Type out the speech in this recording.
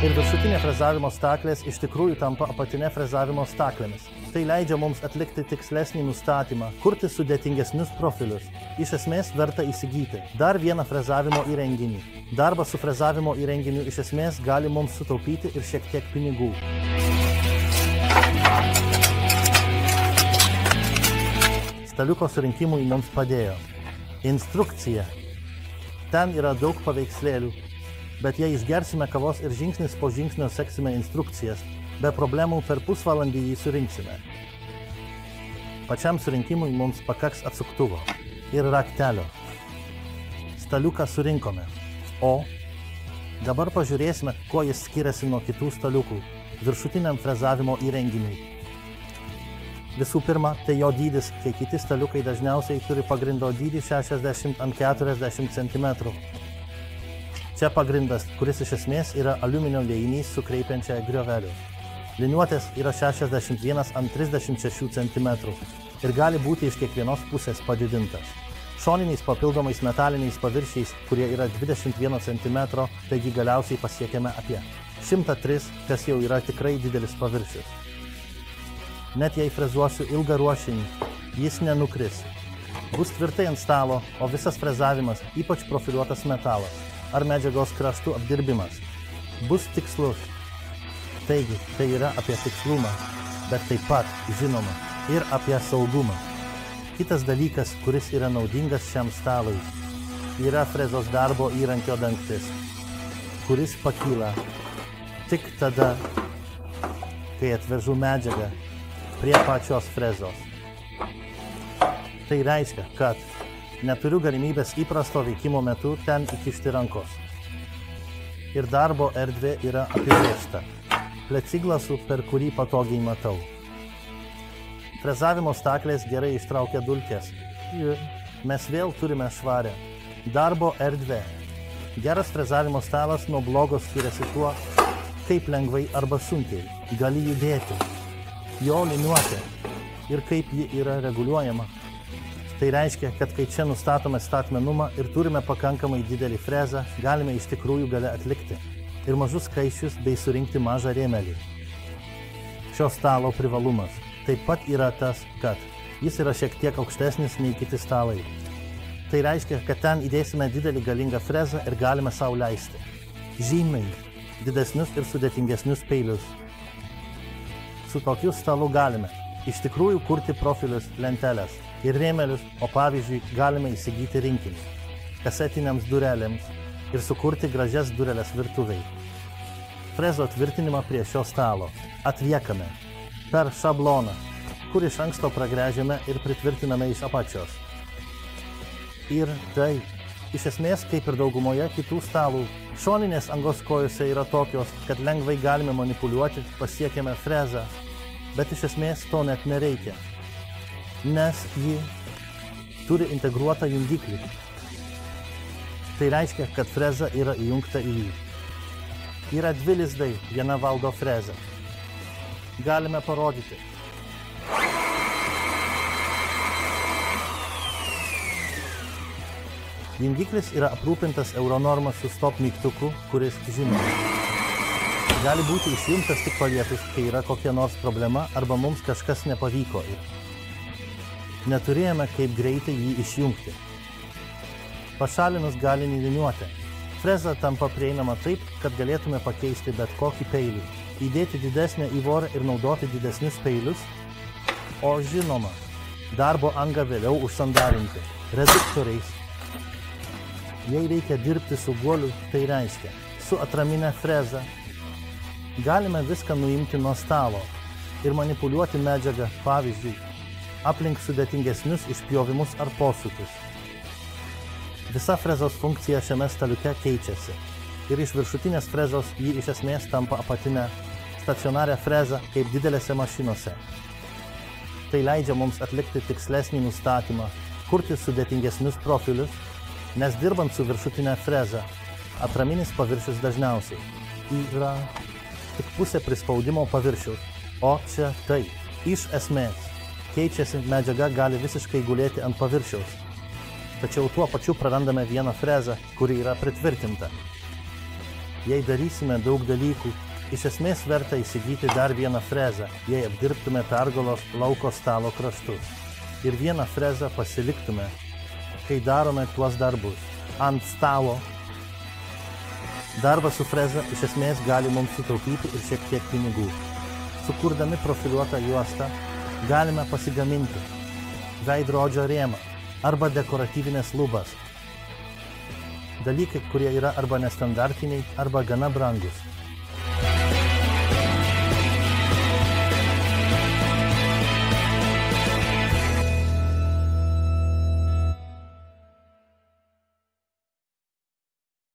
ir viršutinė frezavimo staklės iš tikrųjų tampa apatinė frezavimo staklėmis. Tai leidžia mums atlikti tikslesnį nustatymą, kurti sudėtingesnius profilius. Iš esmės verta įsigyti dar vieną frezavimo įrenginį. Darbas su frezavimo įrenginiu iš esmės gali mums sutaupyti ir šiek tiek pinigų. Staliuko surinkimui mums padėjo instrukcija. Ten yra daug paveikslėlių, bet jei išgersime kavos ir žingsnis po žingsnio seksime instrukcijas, be problemų per pusvalandį jį surinksime. Pačiam surinkimui mums pakaks atsuktuvo ir raktelio. Staliuką surinkome. O dabar pažiūrėsime, kuo jis skiriasi nuo kitų staliukų viršutiniam frezavimo įrenginiui. Visų pirma, tai jo dydis, kai kiti staliukai dažniausiai turi pagrindo dydį 60 ant 40 cm. Čia pagrindas, kuris iš esmės yra aliuminio liejinys su kreipiančia grioveliu. Liniuotės yra 61 ant 36 cm ir gali būti iš kiekvienos pusės padidintas. Šoniniais papildomais metaliniais paviršiais, kurie yra 21 cm, taigi galiausiai pasiekėme apie 103, kas jau yra tikrai didelis paviršius. Net jei frezuosiu ilgą ruošinį, jis nenukris. Bus tvirtai ant stalo, o visas frezavimas, ypač profiliuotas metalas ar medžiagos kraštų apdirbimas, bus tikslus. Taigi, tai yra apie tikslumą, bet taip pat, žinoma, ir apie saugumą. Kitas dalykas, kuris yra naudingas šiam stalui, yra frezos darbo įrankio dangtis, kuris pakyla tik tada, kai atvežu medžiagą prie pačios frezos. Tai reiškia, kad neturiu galimybės įprasto veikimo metu ten įkišti rankos. Ir darbo erdvė yra apibrėžta pleciglasu, per kurį patogiai matau. Frezavimo staklės gerai ištraukia dulkes. Mes vėl turime švarę darbo erdvę. Geras frezavimo stalas nuo blogo skiriasi tuo, kaip lengvai arba sunkiai gali judėti. Jo liniuotė ir kaip ji yra reguliuojama. Tai reiškia, kad kai čia nustatome statmenumą ir turime pakankamai didelį frezą, galime iš tikrųjų gale atlikti ir mažus skaičius bei surinkti mažą rėmelį. Šio stalo privalumas taip pat yra tas, kad jis yra šiek tiek aukštesnis nei kiti stalai. Tai reiškia, kad ten įdėsime didelį galingą frezą ir galime sau leisti žymiai didesnius ir sudėtingesnius peilius. Su tokiu stalu galime iš tikrųjų kurti profilius, lenteles ir rėmelius, o pavyzdžiui galime įsigyti rinkinį kasetiniams durelėms ir sukurti gražias dureles virtuvei. Frezo tvirtinimą prie šio stalo atliekame per šabloną, kur iš anksto pragręžiame ir pritvirtiname iš apačios. Ir tai, iš esmės, kaip ir daugumoje kitų stalų, šoninės angos kojose yra tokios, kad lengvai galime manipuliuoti, pasiekėme frezą, bet iš esmės to net nereikia, nes ji turi integruotą jungiklį. Tai reiškia, kad freza yra įjungta į jį. Yra dvi lizdai, viena valdo frezą. Galime parodyti. Jungiklis yra aprūpintas Euronorma su stop mygtuku, kuris žinoma. Gali būti išjungtas tik palietus, kai yra kokia nors problema arba mums kažkas nepavyko ir neturėjome kaip greitai jį išjungti. Pašalinus galinį liniuotę, freza tampa prieinama taip, kad galėtume pakeisti bet kokį peilį, įdėti didesnę įvorę ir naudoti didesnius peilius, o žinoma, darbo angą vėliau užsandarinti reduktoriais. Jei reikia dirbti su guoliu, tai reiškia su atraminė freza. Galime viską nuimti nuo stalo ir manipuliuoti medžiagą, pavyzdžiui, aplink sudėtingesnius išpjovimus ar posūkius. Visa frezos funkcija šiame staliuke keičiasi ir iš viršutinės frezos ji iš esmės tampa apatinę stacionarią frezą kaip didelėse mašinose. Tai leidžia mums atlikti tikslesnį nustatymą, kurti sudėtingesnius profilius, nes dirbant su viršutinė freza, atraminis paviršius dažniausiai yra tik pusė prispaudimo paviršiaus, o čia tai iš esmės keičiasi, medžiaga gali visiškai gulėti ant paviršiaus, tačiau tuo pačiu prarandame vieną frezą, kuri yra pritvirtinta. Jei darysime daug dalykų, iš esmės verta įsigyti dar vieną frezą, jei apdirbtume pergolos lauko stalo kraštus. Ir vieną frezą pasiliktume, kai darome tuos darbus. Ant stalo. Darbas su freza iš esmės gali mums sutaupyti ir šiek tiek pinigų. Sukurdami profiliuotą juostą, galime pasigaminti veidrodžio rėmą arba dekoratyvinės lubas. Dalykai, kurie yra arba nestandartiniai, arba gana brangus.